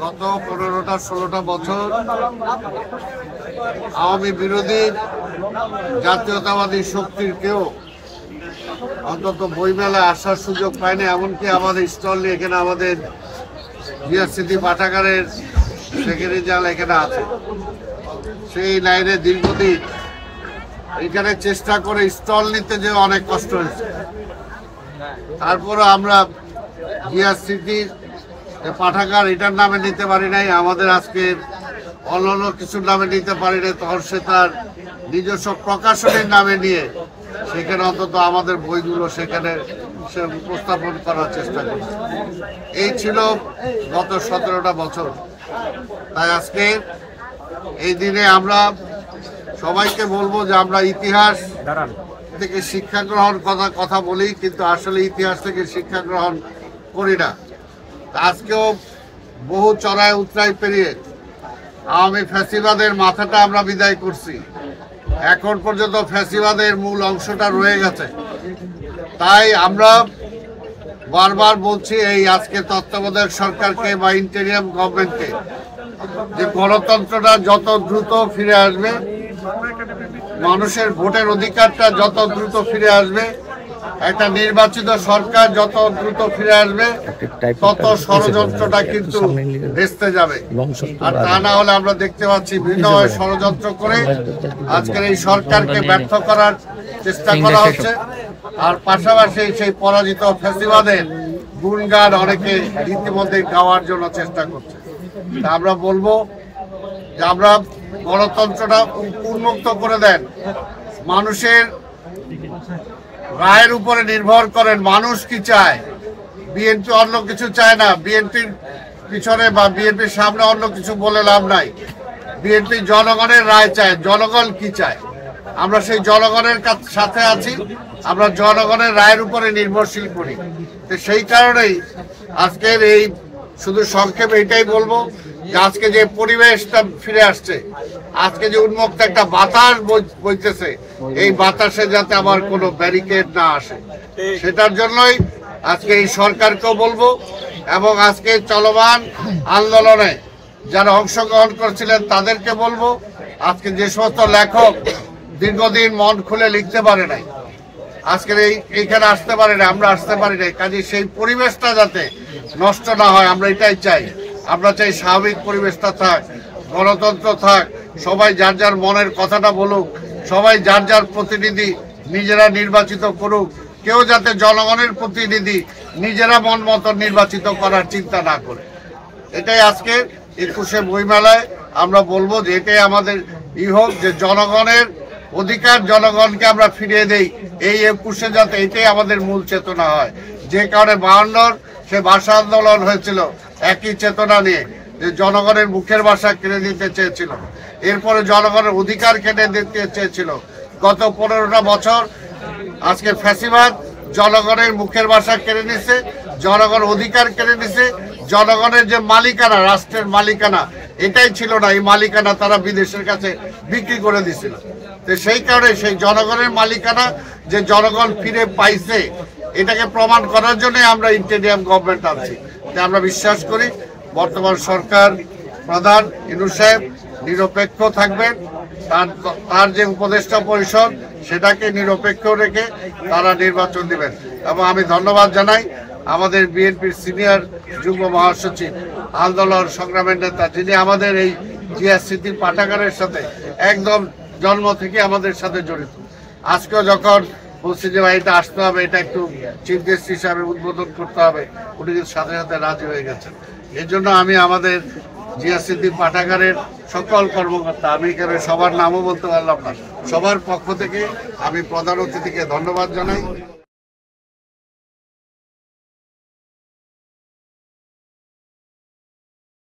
গত 15-16টা বছর আওয়ামী বিরোধী জাতীয়তাবাদী শক্তির কেউ অন্তত বইমেলায় আসার সুযোগ পায়নি। এমনকি আমাদের স্টল নিয়ে এখানে আমাদের জিয়া স্মৃতি পাঠাগারের সেক্রেটারি জেনারেল এখানে আছে, সেই লাইনে দীর্ঘদিন এখানে চেষ্টা করে স্টল নিতে যে অনেক কষ্ট হয়েছে। তারপরে আমরা জিয়া স্মৃতির পাঠাগার এটার নামে নিতে পারি নাই, আমাদের আজকে অন্যান্য কিছুর নামে নিতে পারি নাই, তখন সে তার নিজস্ব প্রকাশনের নামে নিয়ে সেখানে অন্তত আমাদের বইগুলো সেখানে সে উপস্থাপন করার চেষ্টা করছে। এই ছিল গত 17টা বছর। তাই আজকে এই দিনে আমরা সবাইকে বলবো যে আমরা ইতিহাস থেকে শিক্ষা গ্রহণ কথা বলি, কিন্তু আসলে ইতিহাস থেকে শিক্ষা গ্রহণ করি না। আজকেও বহু চড়াই উতরাই পেরিয়ে আওয়ামী ফ্যাসিবাদের মাথাটা আমরা বিদায় করছি। এখন পর্যন্ত ফ্যাসিবাদের মূল অংশটা রয়ে গেছে। তাই আমরা বারবার বলছি এই আজকে তত্ত্বাবধায়ক সরকারকে বা ইন্টেরিয়াম গভর্নমেন্টকে যে গণতন্ত্রটা যত দ্রুত ফিরে আসবে, মানুষের ভোটের অধিকারটা যত দ্রুত ফিরে আসবে, একটা নির্বাচিত সরকার যত দ্রুত ফিরে আসবে, তত ষড়যন্ত্রটা কিন্তু ভেস্তে যাবে। আর তা না হলে আমরা দেখতে পাচ্ছি বিভিন্ন ষড়যন্ত্র করে আজকের এই সরকারকে ব্যর্থ করার চেষ্টা করা হচ্ছে। আর পাশাপাশি সেই পরাজিত ফ্যাসিবাদের গুণগান অনেকে ইতিমধ্যে গাওয়ার জন্য চেষ্টা করছে। আমরা বলবো যে আমরা গণতন্ত্রটা উন্মুক্ত করে দেন, মানুষের রায়ের উপরে নির্ভর করেন। মানুষ কি চায়? বিএনপি অন্য কিছু চায় না। বিএনপির পিছনে বা বিএনপির সামনে অন্য কিছু বলে লাভ নাই। বিএনপি জনগণের রায় চায়। জনগণ কি চায়? আমরা সেই জনগণের সাথে আছি, আমরা জনগণের রায়ের উপরে নির্ভরশীল করি। তো সেই কারণেই আজকের এই শুধু সংক্ষেপে এটাই বলবো যে আজকে যে পরিবেশটা ফিরে আসছে, আজকে যে উন্মুক্ত একটা বাতাস বইতেছে, এই বাতাসে যাতে আবার কোনো ব্যারিকেড না আসে, সেটার জন্যই আজকে এই সরকারকেও বলবো এবং আজকে চলমান আন্দোলনে যারা অংশগ্রহণ করছিলেন তাদেরকে বলবো, আজকে যে সমস্ত লেখক দীর্ঘদিন মন খুলে লিখতে পারে নাই, আজকের এইখানে আসতে পারে না, আমরা আসতে পারি নাই, কাজে সেই পরিবেশটা যাতে নষ্ট না হয় আমরা এটাই চাই। আমরা চাই স্বাভাবিক পরিবেশটা থাক, গণতন্ত্র থাক, সবাই যার যার মনের কথাটা বলুক, সবাই যার যার প্রতিনিধি নিজেরা নির্বাচিত করুক, কেউ যাতে জনগণের প্রতিনিধি নিজেরা মন মতো নির্বাচিত করার চিন্তা না করে। এটাই আজকে 21শে বইমেলায় আমরা বলবো যে এটাই আমাদের হোক, যে জনগণের অধিকার জনগণকে আমরা ফিরিয়ে দেই। এই 21শে যাতে এটাই আমাদের মূল চেতনা হয়। যে কারণে 52 সে ভাষা আন্দোলন হয়েছিল একই চেতনা নিয়ে, যে জনগণের মুখের ভাষা কেড়ে দিতে চেয়েছিল, এরপরে জনগণের অধিকার কেড়ে দিতে চেয়েছিল। গত 15টা বছর আজকে ফ্যাসিবাদ জনগণের মুখের ভাষা কেড়ে নিছে, জনগণ অধিকার কেড়ে নিছে। জনগণের যে মালিকানা, রাষ্ট্রের মালিকানা, এটাই ছিল না। এই মালিকানা তারা বিদেশের কাছে বিক্রি করে দিছিল। তো সেই কারণে সেই জনগণের মালিকানা যে জনগণ ফিরে পাইছে, এটাকে প্রমাণ করার জন্য আমরা ইন্টেরিয়াম গভর্নমেন্ট আনছি। আমরা বিশ্বাস করি বর্তমান সরকার প্রধান ইউনূস সাহেব নিরপেক্ষ থাকবেন। তার যে উপদেষ্টা পরিষদ সেটাকে নিরপেক্ষ রেখে তারা নির্বাচন দিবেন। এবং আমি ধন্যবাদ জানাই আমাদের বিএনপির সিনিয়র যুগ্ম মহাসচিব, আন্দোলন সংগ্রামের নেতা, যিনি আমাদের এই জিয়া স্মৃতি পাঠাগারের সাথে একদম জন্ম থেকে আমাদের সাথে জড়িত। আজকেও যখন বলছি যে ভাই এটা আসতে হবে, এটা একটু চিফ গেস্ট হিসাবে উদ্বোধন করতে হবে, উনি সাথে সাথে রাজি হয়ে গেছেন। এর জন্য আমি আমাদের জিয়া স্মৃতি পাঠাগারের সকল কর্মকর্তা, আমি এখানে সবার নামও বলতে পারলাম না, সবার পক্ষ থেকে আমি প্রধান অতিথিকে ধন্যবাদ জানাই।